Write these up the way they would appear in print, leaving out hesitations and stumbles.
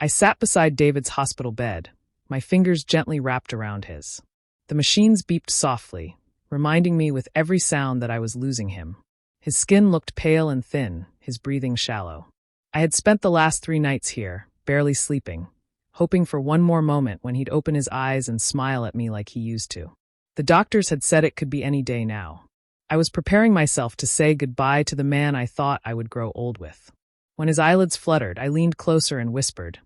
I sat beside David's hospital bed, my fingers gently wrapped around his. The machines beeped softly, reminding me with every sound that I was losing him. His skin looked pale and thin, his breathing shallow. I had spent the last 3 nights here, barely sleeping, hoping for one more moment when he'd open his eyes and smile at me like he used to. The doctors had said it could be any day now. I was preparing myself to say goodbye to the man I thought I would grow old with. When his eyelids fluttered, I leaned closer and whispered,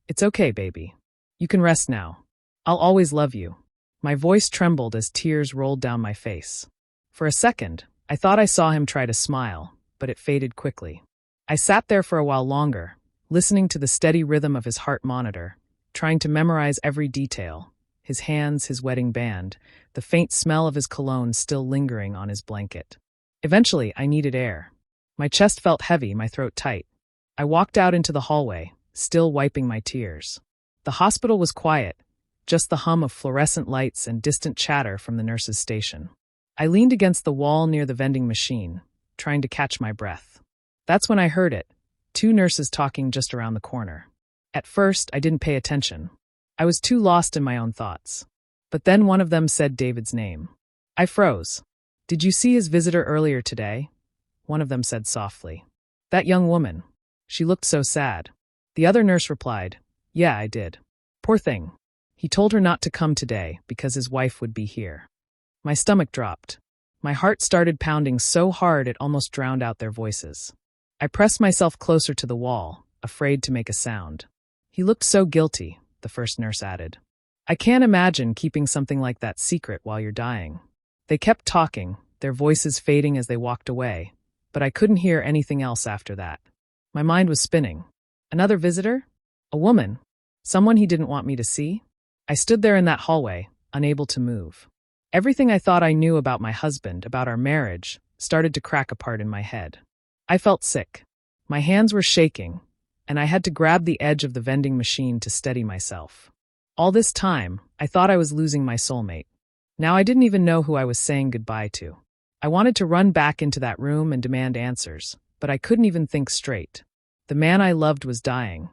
"It's okay, baby. You can rest now. I'll always love you." My voice trembled as tears rolled down my face. For a second, I thought I saw him try to smile, but it faded quickly. I sat there for a while longer, listening to the steady rhythm of his heart monitor, trying to memorize every detail, his hands, his wedding band, the faint smell of his cologne still lingering on his blanket. Eventually, I needed air. My chest felt heavy, my throat tight. I walked out into the hallway, still wiping my tears. The hospital was quiet, just the hum of fluorescent lights and distant chatter from the nurse's station. I leaned against the wall near the vending machine, trying to catch my breath. That's when I heard it, 2 nurses talking just around the corner. At first, I didn't pay attention. I was too lost in my own thoughts. But then one of them said David's name. I froze. "Did you see his visitor earlier today?" One of them said softly. "That young woman. She looked so sad." The other nurse replied, "Yeah, I did. Poor thing. He told her not to come today because his wife would be here." My stomach dropped. My heart started pounding so hard it almost drowned out their voices. I pressed myself closer to the wall, afraid to make a sound. "He looked so guilty," the first nurse added. "I can't imagine keeping something like that secret while you're dying." They kept talking, their voices fading as they walked away, but I couldn't hear anything else after that. My mind was spinning. Another visitor? A woman? Someone he didn't want me to see? I stood there in that hallway, unable to move. Everything I thought I knew about my husband, about our marriage, started to crack apart in my head. I felt sick. My hands were shaking, and I had to grab the edge of the vending machine to steady myself. All this time, I thought I was losing my soulmate. Now I didn't even know who I was saying goodbye to. I wanted to run back into that room and demand answers, but I couldn't even think straight. The man I loved was dying,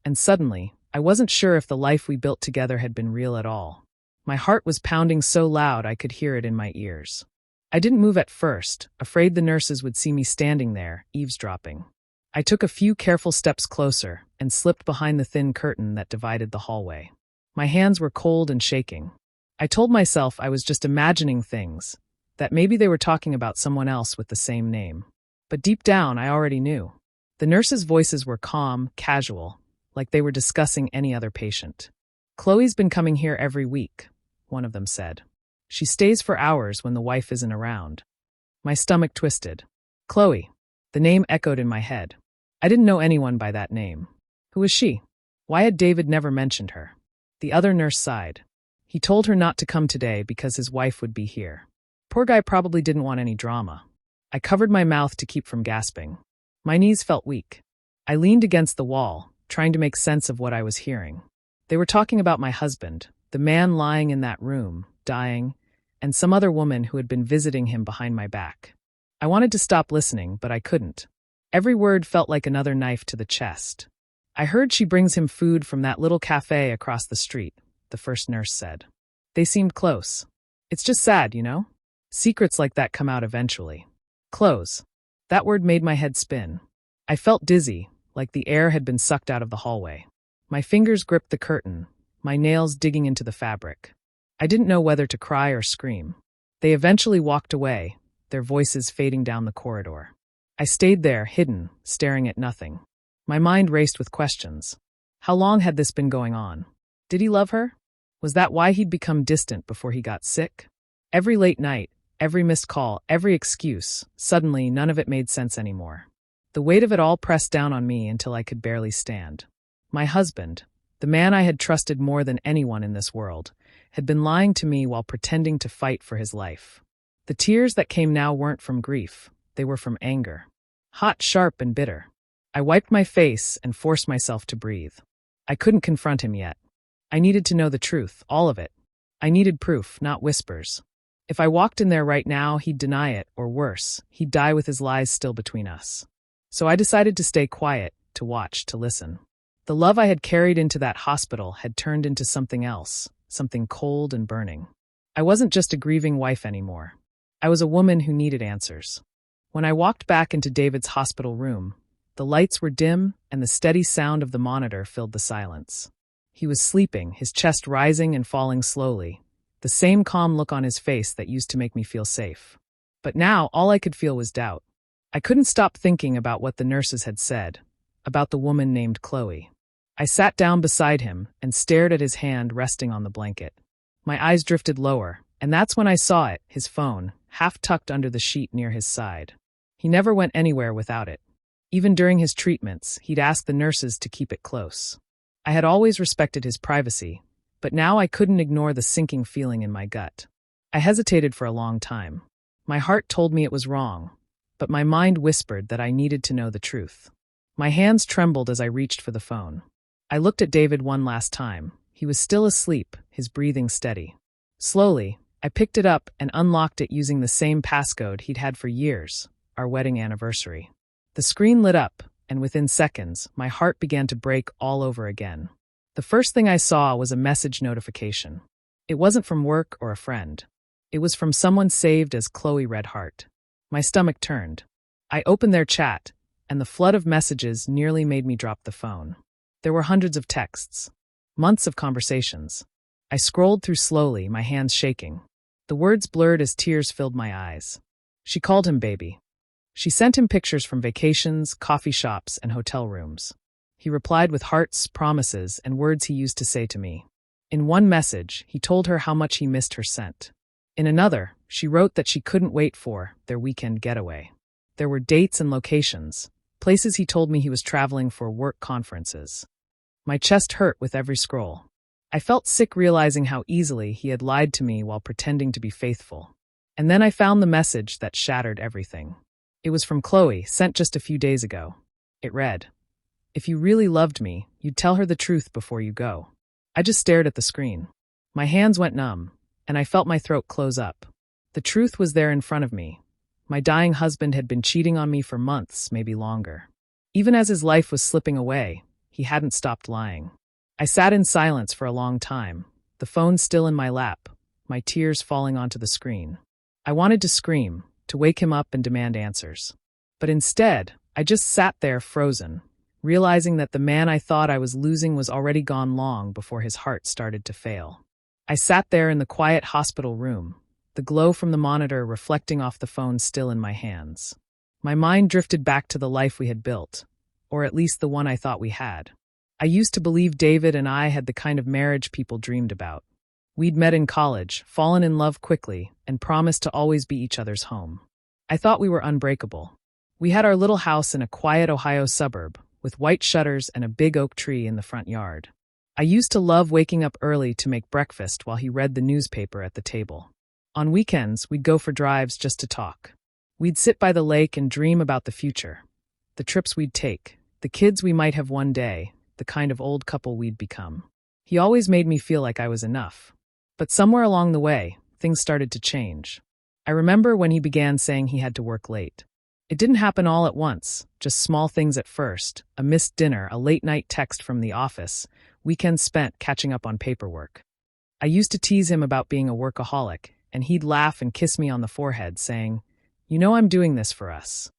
and suddenly, I wasn't sure if the life we built together had been real at all. My heart was pounding so loud I could hear it in my ears. I didn't move at first, afraid the nurses would see me standing there, eavesdropping. I took a few careful steps closer and slipped behind the thin curtain that divided the hallway. My hands were cold and shaking. I told myself I was just imagining things, that maybe they were talking about someone else with the same name. But deep down, I already knew. The nurses' voices were calm, casual, like they were discussing any other patient. "Chloe's been coming here every week," one of them said. "She stays for hours when the wife isn't around." My stomach twisted. Chloe. The name echoed in my head. I didn't know anyone by that name. Who was she? Why had David never mentioned her? The other nurse sighed. "He told her not to come today because his wife would be here. Poor guy probably didn't want any drama." I covered my mouth to keep from gasping. My knees felt weak. I leaned against the wall, trying to make sense of what I was hearing. They were talking about my husband, the man lying in that room, dying, and some other woman who had been visiting him behind my back. I wanted to stop listening, but I couldn't. Every word felt like another knife to the chest. "I heard she brings him food from that little cafe across the street," the first nurse said. They seemed close. "It's just sad, you know? Secrets like that come out eventually." Close. That word made my head spin. I felt dizzy, like the air had been sucked out of the hallway. My fingers gripped the curtain, my nails digging into the fabric. I didn't know whether to cry or scream. They eventually walked away, their voices fading down the corridor. I stayed there, hidden, staring at nothing. My mind raced with questions. How long had this been going on? Did he love her? Was that why he'd become distant before he got sick? Every late night, every missed call, every excuse, suddenly none of it made sense anymore. The weight of it all pressed down on me until I could barely stand. My husband, the man I had trusted more than anyone in this world, had been lying to me while pretending to fight for his life. The tears that came now weren't from grief, they were from anger. Hot, sharp, and bitter. I wiped my face and forced myself to breathe. I couldn't confront him yet. I needed to know the truth, all of it. I needed proof, not whispers. If I walked in there right now, he'd deny it, or worse, he'd die with his lies still between us. So I decided to stay quiet, to watch, to listen. The love I had carried into that hospital had turned into something else, something cold and burning. I wasn't just a grieving wife anymore. I was a woman who needed answers. When I walked back into David's hospital room, the lights were dim and the steady sound of the monitor filled the silence. He was sleeping, his chest rising and falling slowly, the same calm look on his face that used to make me feel safe. But now all I could feel was doubt. I couldn't stop thinking about what the nurses had said, about the woman named Chloe. I sat down beside him and stared at his hand resting on the blanket. My eyes drifted lower, and that's when I saw it, his phone, half tucked under the sheet near his side. He never went anywhere without it. Even during his treatments, he'd ask the nurses to keep it close. I had always respected his privacy, but now I couldn't ignore the sinking feeling in my gut. I hesitated for a long time. My heart told me it was wrong, but my mind whispered that I needed to know the truth. My hands trembled as I reached for the phone. I looked at David one last time. He was still asleep, his breathing steady. Slowly, I picked it up and unlocked it using the same passcode he'd had for years, our wedding anniversary. The screen lit up, and within seconds, my heart began to break all over again. The first thing I saw was a message notification. It wasn't from work or a friend. It was from someone saved as Chloe Redheart. My stomach turned. I opened their chat, and the flood of messages nearly made me drop the phone. There were hundreds of texts, months of conversations. I scrolled through slowly, my hands shaking. The words blurred as tears filled my eyes. She called him baby. She sent him pictures from vacations, coffee shops, and hotel rooms. He replied with hearts, promises, and words he used to say to me. In one message, he told her how much he missed her scent. In another, she wrote that she couldn't wait for their weekend getaway. There were dates and locations, places he told me he was traveling for work conferences. My chest hurt with every scroll. I felt sick realizing how easily he had lied to me while pretending to be faithful. And then I found the message that shattered everything. It was from Chloe, sent just a few days ago. It read, "If you really loved me, you'd tell her the truth before you go." I just stared at the screen. My hands went numb, and I felt my throat close up. The truth was there in front of me. My dying husband had been cheating on me for months, maybe longer. Even as his life was slipping away, he hadn't stopped lying. I sat in silence for a long time, the phone still in my lap, my tears falling onto the screen. I wanted to scream, to wake him up and demand answers. But instead, I just sat there frozen, realizing that the man I thought I was losing was already gone long before his heart started to fail. I sat there in the quiet hospital room, the glow from the monitor reflecting off the phone still in my hands. My mind drifted back to the life we had built, or at least the one I thought we had. I used to believe David and I had the kind of marriage people dreamed about. We'd met in college, fallen in love quickly, and promised to always be each other's home. I thought we were unbreakable. We had our little house in a quiet Ohio suburb, with white shutters and a big oak tree in the front yard. I used to love waking up early to make breakfast while he read the newspaper at the table. On weekends, we'd go for drives just to talk. We'd sit by the lake and dream about the future, the trips we'd take, the kids we might have one day, the kind of old couple we'd become. He always made me feel like I was enough. But somewhere along the way, things started to change. I remember when he began saying he had to work late. It didn't happen all at once, just small things at first, a missed dinner, a late-night text from the office, weekends spent catching up on paperwork. I used to tease him about being a workaholic, and he'd laugh and kiss me on the forehead, saying, "You know I'm doing this for us."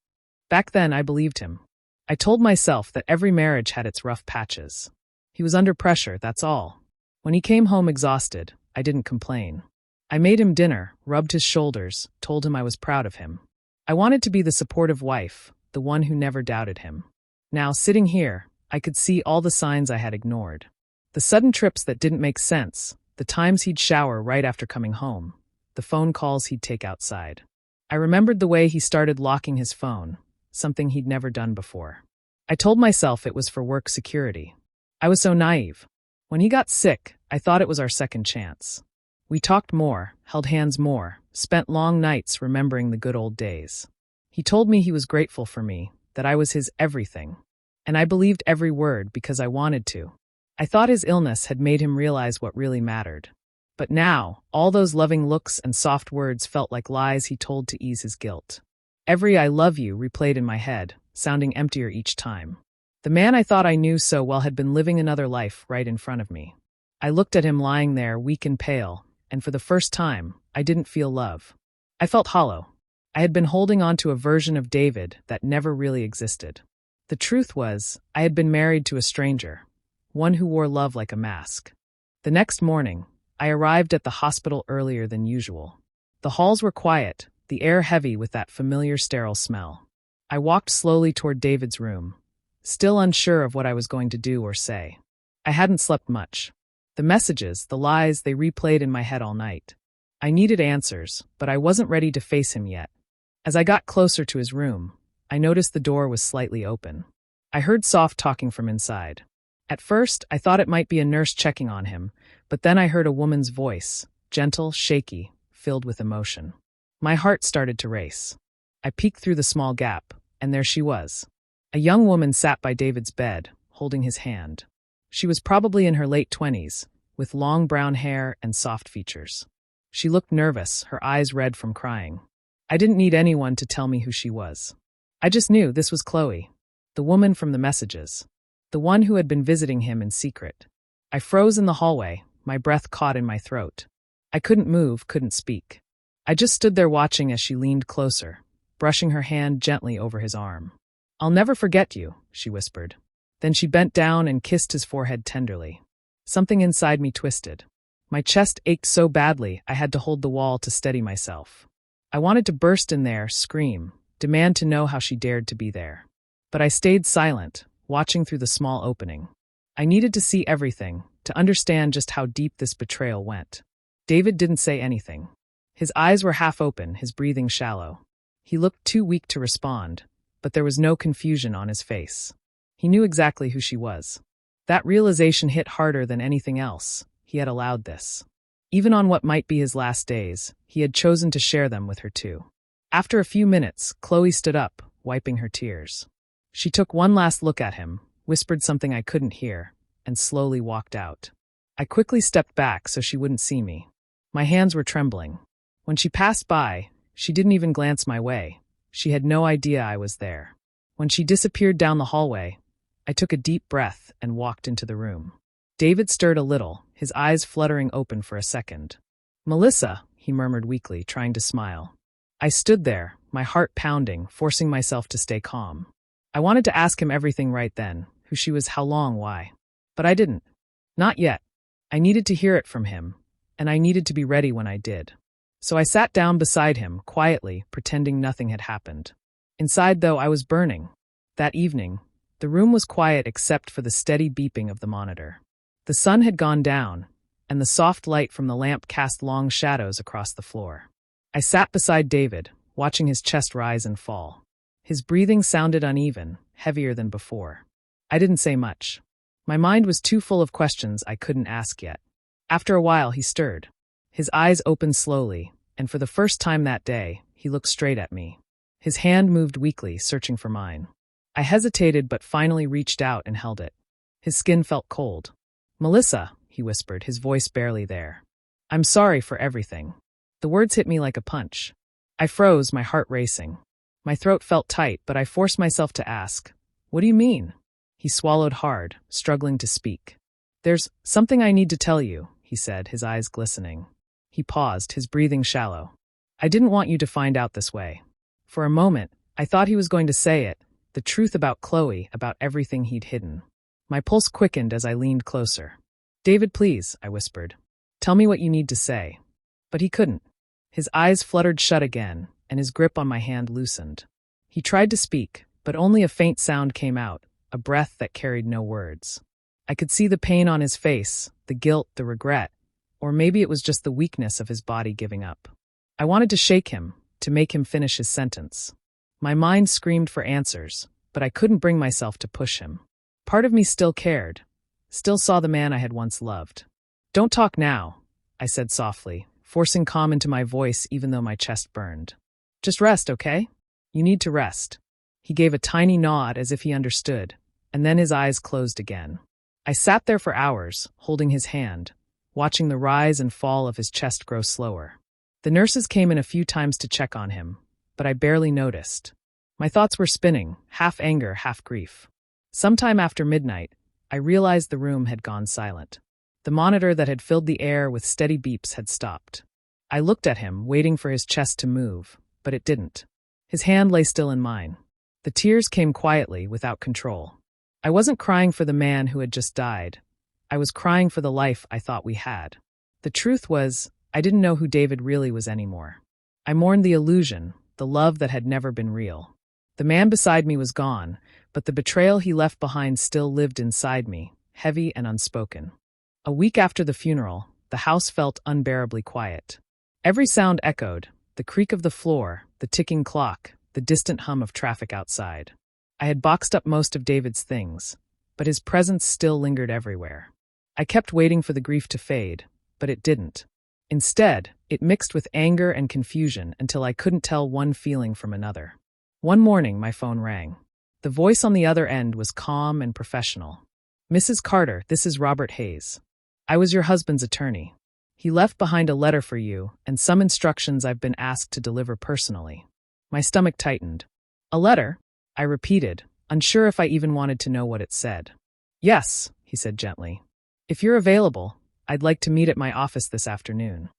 Back then, I believed him. I told myself that every marriage had its rough patches. He was under pressure, that's all. When he came home exhausted, I didn't complain. I made him dinner, rubbed his shoulders, told him I was proud of him. I wanted to be the supportive wife, the one who never doubted him. Now, sitting here, I could see all the signs I had ignored. The sudden trips that didn't make sense, the times he'd shower right after coming home, the phone calls he'd take outside. I remembered the way he started locking his phone, something he'd never done before. I told myself it was for work security. I was so naive. When he got sick, I thought it was our second chance. We talked more, held hands more, spent long nights remembering the good old days. He told me he was grateful for me, that I was his everything. And I believed every word because I wanted to. I thought his illness had made him realize what really mattered. But now, all those loving looks and soft words felt like lies he told to ease his guilt. Every "I love you" replayed in my head, sounding emptier each time. The man I thought I knew so well had been living another life right in front of me. I looked at him lying there, weak and pale, and for the first time, I didn't feel love. I felt hollow. I had been holding on to a version of David that never really existed. The truth was, I had been married to a stranger, one who wore love like a mask. The next morning, I arrived at the hospital earlier than usual. The halls were quiet, the air heavy with that familiar sterile smell. I walked slowly toward David's room, still unsure of what I was going to do or say. I hadn't slept much. The messages, the lies, they replayed in my head all night. I needed answers, but I wasn't ready to face him yet. As I got closer to his room, I noticed the door was slightly open. I heard soft talking from inside. At first, I thought it might be a nurse checking on him, but then I heard a woman's voice, gentle, shaky, filled with emotion. My heart started to race. I peeked through the small gap, and there she was. A young woman sat by David's bed, holding his hand. She was probably in her late 20s, with long brown hair and soft features. She looked nervous, her eyes red from crying. I didn't need anyone to tell me who she was. I just knew this was Chloe, the woman from the messages, the one who had been visiting him in secret. I froze in the hallway, my breath caught in my throat. I couldn't move, couldn't speak. I just stood there watching as she leaned closer, brushing her hand gently over his arm. "I'll never forget you," she whispered. Then she bent down and kissed his forehead tenderly. Something inside me twisted. My chest ached so badly I had to hold the wall to steady myself. I wanted to burst in there, scream, demand to know how she dared to be there. But I stayed silent, watching through the small opening. I needed to see everything, to understand just how deep this betrayal went. David didn't say anything. His eyes were half open, his breathing shallow. He looked too weak to respond, but there was no confusion on his face. He knew exactly who she was. That realization hit harder than anything else. He had allowed this. Even on what might be his last days, he had chosen to share them with her too. After a few minutes, Chloe stood up, wiping her tears. She took one last look at him, whispered something I couldn't hear, and slowly walked out. I quickly stepped back so she wouldn't see me. My hands were trembling. When she passed by, she didn't even glance my way. She had no idea I was there. When she disappeared down the hallway, I took a deep breath and walked into the room. David stirred a little, his eyes fluttering open for a second. "Melissa," he murmured weakly, trying to smile. I stood there, my heart pounding, forcing myself to stay calm. I wanted to ask him everything right then, who she was, how long, why. But I didn't. Not yet. I needed to hear it from him, and I needed to be ready when I did. So I sat down beside him, quietly, pretending nothing had happened. Inside, though, I was burning. That evening, the room was quiet except for the steady beeping of the monitor. The sun had gone down, and the soft light from the lamp cast long shadows across the floor. I sat beside David, watching his chest rise and fall. His breathing sounded uneven, heavier than before. I didn't say much. My mind was too full of questions I couldn't ask yet. After a while, he stirred. His eyes opened slowly, and for the first time that day, he looked straight at me. His hand moved weakly, searching for mine. I hesitated but finally reached out and held it. His skin felt cold. "Melissa," he whispered, his voice barely there. "I'm sorry for everything." The words hit me like a punch. I froze, my heart racing. My throat felt tight, but I forced myself to ask, "What do you mean?" He swallowed hard, struggling to speak. "There's something I need to tell you," he said, his eyes glistening. He paused, his breathing shallow. "I didn't want you to find out this way." For a moment, I thought he was going to say it, the truth about Chloe, about everything he'd hidden. My pulse quickened as I leaned closer. "David, please," I whispered. "Tell me what you need to say." But he couldn't. His eyes fluttered shut again, and his grip on my hand loosened. He tried to speak, but only a faint sound came out, a breath that carried no words. I could see the pain on his face, the guilt, the regret, or maybe it was just the weakness of his body giving up. I wanted to shake him, to make him finish his sentence. My mind screamed for answers, but I couldn't bring myself to push him. Part of me still cared, still saw the man I had once loved. "Don't talk now," I said softly, forcing calm into my voice even though my chest burned. "Just rest, okay? You need to rest." He gave a tiny nod as if he understood, and then his eyes closed again. I sat there for hours, holding his hand, watching the rise and fall of his chest grow slower. The nurses came in a few times to check on him, but I barely noticed. My thoughts were spinning, half anger, half grief. Sometime after midnight, I realized the room had gone silent. The monitor that had filled the air with steady beeps had stopped. I looked at him, waiting for his chest to move, but it didn't. His hand lay still in mine. The tears came quietly, without control. I wasn't crying for the man who had just died. I was crying for the life I thought we had. The truth was, I didn't know who David really was anymore. I mourned the illusion, the love that had never been real. The man beside me was gone, but the betrayal he left behind still lived inside me, heavy and unspoken. A week after the funeral, the house felt unbearably quiet. Every sound echoed, the creak of the floor, the ticking clock, the distant hum of traffic outside. I had boxed up most of David's things, but his presence still lingered everywhere. I kept waiting for the grief to fade, but it didn't. Instead, it mixed with anger and confusion until I couldn't tell one feeling from another. One morning, my phone rang. The voice on the other end was calm and professional. "Mrs. Carter, this is Robert Hayes. I was your husband's attorney. He left behind a letter for you and some instructions I've been asked to deliver personally." My stomach tightened. "A letter?" I repeated, unsure if I even wanted to know what it said. "Yes," he said gently. "If you're available, I'd like to meet at my office this afternoon."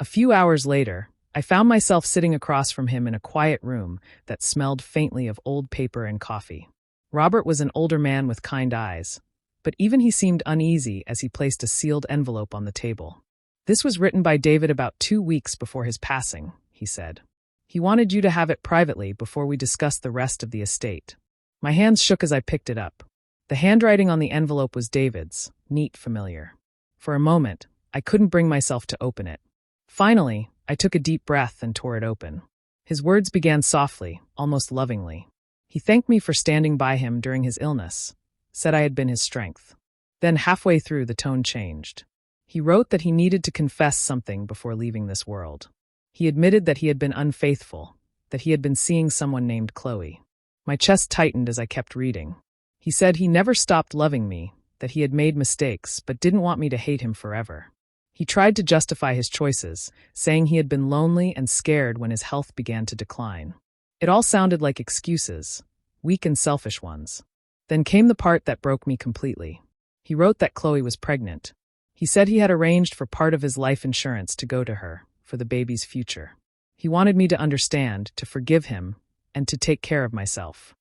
A few hours later, I found myself sitting across from him in a quiet room that smelled faintly of old paper and coffee. Robert was an older man with kind eyes, but even he seemed uneasy as he placed a sealed envelope on the table. "This was written by David about 2 weeks before his passing," he said. "He wanted you to have it privately before we discussed the rest of the estate." My hands shook as I picked it up. The handwriting on the envelope was David's, neat, familiar. For a moment, I couldn't bring myself to open it. Finally, I took a deep breath and tore it open. His words began softly, almost lovingly. He thanked me for standing by him during his illness, said I had been his strength. Then halfway through, the tone changed. He wrote that he needed to confess something before leaving this world. He admitted that he had been unfaithful, that he had been seeing someone named Chloe. My chest tightened as I kept reading. He said he never stopped loving me, that he had made mistakes but didn't want me to hate him forever. He tried to justify his choices, saying he had been lonely and scared when his health began to decline. It all sounded like excuses, weak and selfish ones. Then came the part that broke me completely. He wrote that Chloe was pregnant. He said he had arranged for part of his life insurance to go to her, for the baby's future. He wanted me to understand, to forgive him, and to take care of myself.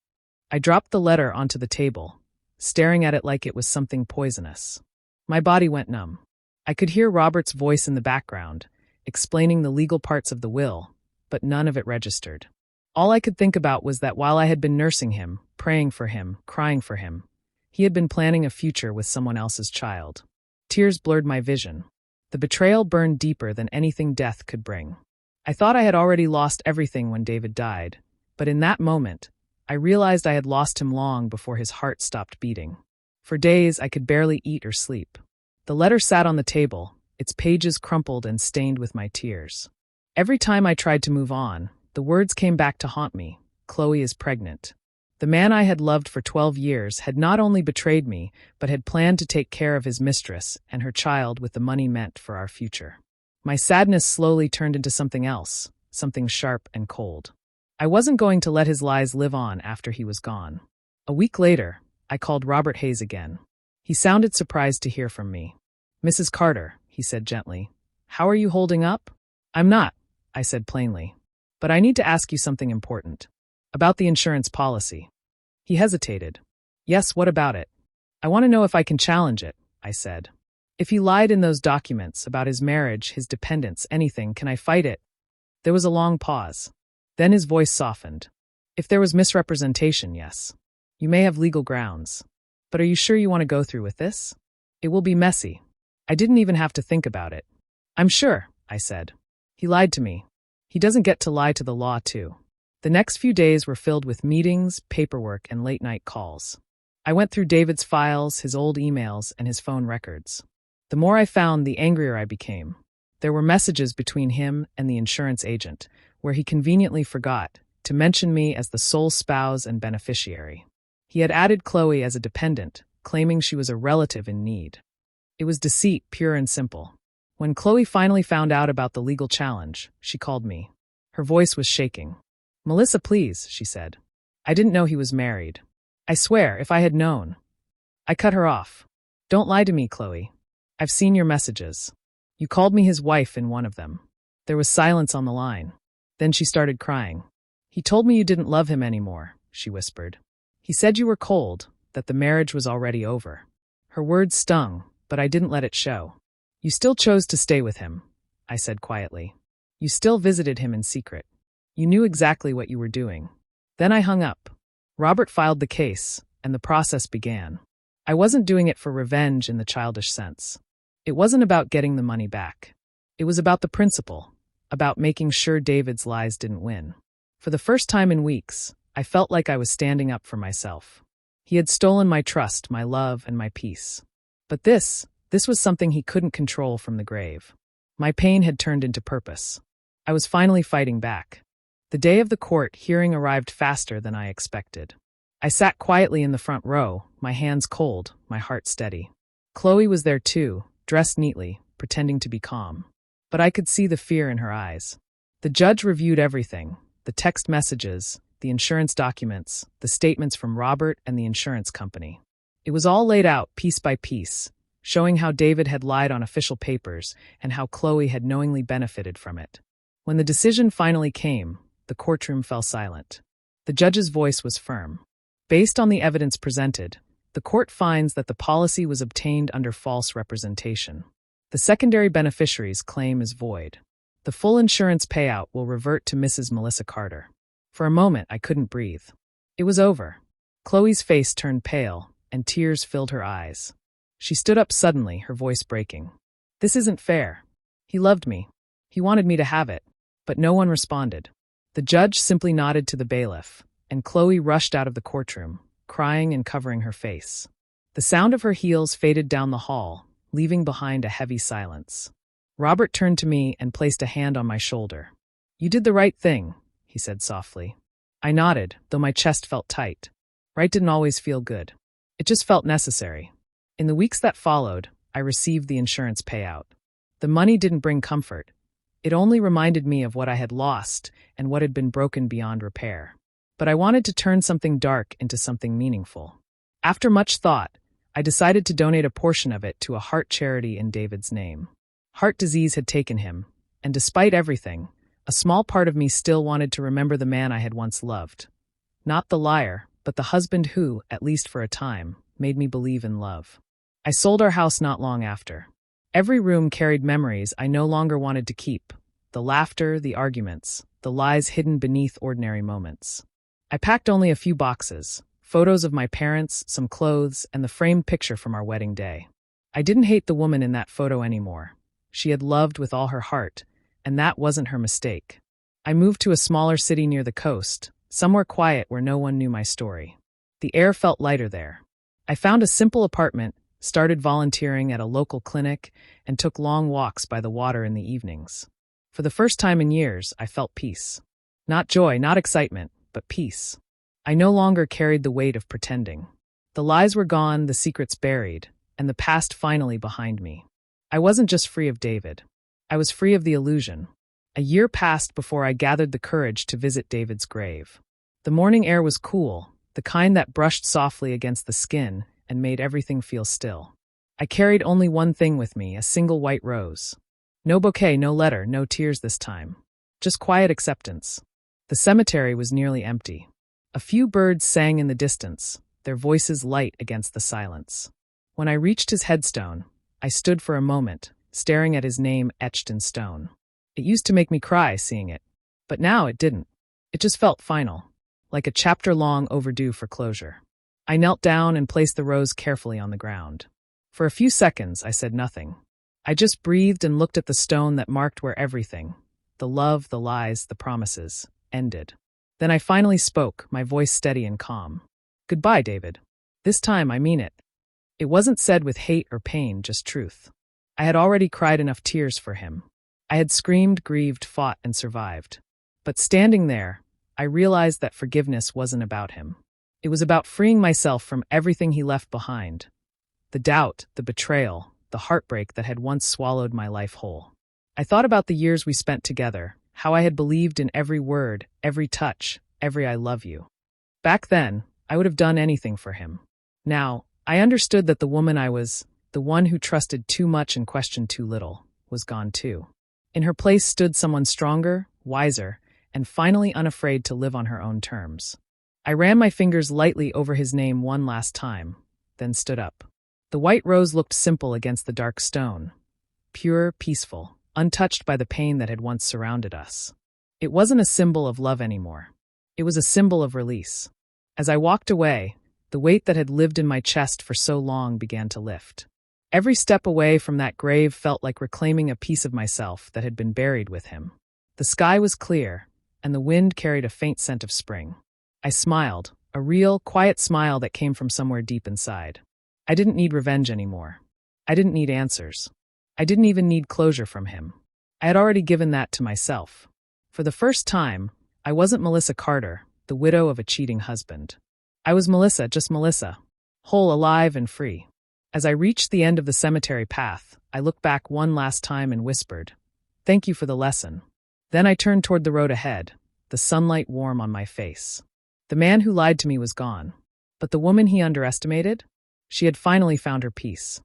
I dropped the letter onto the table, staring at it like it was something poisonous. My body went numb. I could hear Robert's voice in the background, explaining the legal parts of the will, but none of it registered. All I could think about was that while I had been nursing him, praying for him, crying for him, he had been planning a future with someone else's child. Tears blurred my vision. The betrayal burned deeper than anything death could bring. I thought I had already lost everything when David died, but in that moment, I realized I had lost him long before his heart stopped beating. For days, I could barely eat or sleep. The letter sat on the table, its pages crumpled and stained with my tears. Every time I tried to move on, the words came back to haunt me. Chloe is pregnant. The man I had loved for 12 years had not only betrayed me, but had planned to take care of his mistress and her child with the money meant for our future. My sadness slowly turned into something else, something sharp and cold. I wasn't going to let his lies live on after he was gone. A week later, I called Robert Hayes again. He sounded surprised to hear from me. "Mrs. Carter," he said gently, "how are you holding up?" "I'm not," I said plainly. "But I need to ask you something important. About the insurance policy." He hesitated. "Yes, what about it?" "I want to know if I can challenge it," I said. "If he lied in those documents about his marriage, his dependents, anything, can I fight it?" There was a long pause. Then his voice softened. "If there was misrepresentation, yes. You may have legal grounds. But are you sure you want to go through with this? It will be messy." I didn't even have to think about it. "I'm sure," I said. "He lied to me. He doesn't get to lie to the law, too." The next few days were filled with meetings, paperwork, and late-night calls. I went through David's files, his old emails, and his phone records. The more I found, the angrier I became. There were messages between him and the insurance agent, where he conveniently forgot to mention me as the sole spouse and beneficiary. He had added Chloe as a dependent, claiming she was a relative in need. It was deceit, pure and simple. When Chloe finally found out about the legal challenge, she called me. Her voice was shaking. "Melissa, please," she said. "I didn't know he was married." I swear, if I had known. I cut her off. Don't lie to me, Chloe. I've seen your messages. You called me his wife in one of them. There was silence on the line. Then she started crying. He told me you didn't love him anymore, she whispered. He said you were cold, that the marriage was already over. Her words stung, but I didn't let it show. You still chose to stay with him, I said quietly. You still visited him in secret. You knew exactly what you were doing. Then I hung up. Robert filed the case, and the process began. I wasn't doing it for revenge in the childish sense. It wasn't about getting the money back. It was about the principle, about making sure David's lies didn't win. For the first time in weeks, I felt like I was standing up for myself. He had stolen my trust, my love, and my peace. But this was something he couldn't control from the grave. My pain had turned into purpose. I was finally fighting back. The day of the court hearing arrived faster than I expected. I sat quietly in the front row, my hands cold, my heart steady. Chloe was there too, dressed neatly, pretending to be calm. But I could see the fear in her eyes. The judge reviewed everything, the text messages, the insurance documents, the statements from Robert and the insurance company. It was all laid out piece by piece, showing how David had lied on official papers and how Chloe had knowingly benefited from it. When the decision finally came, the courtroom fell silent. The judge's voice was firm. Based on the evidence presented, the court finds that the policy was obtained under false representation. The secondary beneficiary's claim is void. The full insurance payout will revert to Mrs. Melissa Carter. For a moment, I couldn't breathe. It was over. Chloe's face turned pale, and tears filled her eyes. She stood up suddenly, her voice breaking. This isn't fair. He loved me. He wanted me to have it. But no one responded. The judge simply nodded to the bailiff, and Chloe rushed out of the courtroom, crying and covering her face. The sound of her heels faded down the hall, leaving behind a heavy silence. Robert turned to me and placed a hand on my shoulder. You did the right thing, he said softly. I nodded, though my chest felt tight. Right didn't always feel good. It just felt necessary. In the weeks that followed, I received the insurance payout. The money didn't bring comfort. It only reminded me of what I had lost and what had been broken beyond repair. But I wanted to turn something dark into something meaningful. After much thought, I decided to donate a portion of it to a heart charity in David's name. Heart disease had taken him, and despite everything, a small part of me still wanted to remember the man I had once loved. Not the liar, but the husband who, at least for a time, made me believe in love. I sold our house not long after. Every room carried memories I no longer wanted to keep. The laughter, the arguments, the lies hidden beneath ordinary moments. I packed only a few boxes, photos of my parents, some clothes, and the framed picture from our wedding day. I didn't hate the woman in that photo anymore. She had loved with all her heart, and that wasn't her mistake. I moved to a smaller city near the coast, somewhere quiet where no one knew my story. The air felt lighter there. I found a simple apartment, started volunteering at a local clinic, and took long walks by the water in the evenings. For the first time in years, I felt peace. Not joy, not excitement, but peace. I no longer carried the weight of pretending. The lies were gone, the secrets buried, and the past finally behind me. I wasn't just free of David. I was free of the illusion. A year passed before I gathered the courage to visit David's grave. The morning air was cool, the kind that brushed softly against the skin and made everything feel still. I carried only one thing with me, a single white rose. No bouquet, no letter, no tears this time. Just quiet acceptance. The cemetery was nearly empty. A few birds sang in the distance, their voices light against the silence. When I reached his headstone, I stood for a moment, staring at his name etched in stone. It used to make me cry seeing it, but now it didn't. It just felt final, like a chapter long overdue for closure. I knelt down and placed the rose carefully on the ground. For a few seconds, I said nothing. I just breathed and looked at the stone that marked where everything, the love, the lies, the promises, ended. Then I finally spoke, my voice steady and calm. Goodbye, David. This time I mean it. It wasn't said with hate or pain, just truth. I had already cried enough tears for him. I had screamed, grieved, fought, and survived. But standing there, I realized that forgiveness wasn't about him. It was about freeing myself from everything he left behind. The doubt, the betrayal, the heartbreak that had once swallowed my life whole. I thought about the years we spent together, how I had believed in every word, every touch, every I love you. Back then, I would have done anything for him. Now, I understood that the woman I was, the one who trusted too much and questioned too little, was gone too. In her place stood someone stronger, wiser, and finally unafraid to live on her own terms. I ran my fingers lightly over his name one last time, then stood up. The white rose looked simple against the dark stone, pure, peaceful, untouched by the pain that had once surrounded us. It wasn't a symbol of love anymore. It was a symbol of release. As I walked away, the weight that had lived in my chest for so long began to lift. Every step away from that grave felt like reclaiming a piece of myself that had been buried with him. The sky was clear, and the wind carried a faint scent of spring. I smiled, a real, quiet smile that came from somewhere deep inside. I didn't need revenge anymore. I didn't need answers. I didn't even need closure from him. I had already given that to myself. For the first time, I wasn't Melissa Carter, the widow of a cheating husband. I was Melissa, just Melissa, whole, alive, and free. As I reached the end of the cemetery path, I looked back one last time and whispered, "Thank you for the lesson." Then I turned toward the road ahead, the sunlight warm on my face. The man who lied to me was gone. But the woman he underestimated? She had finally found her peace.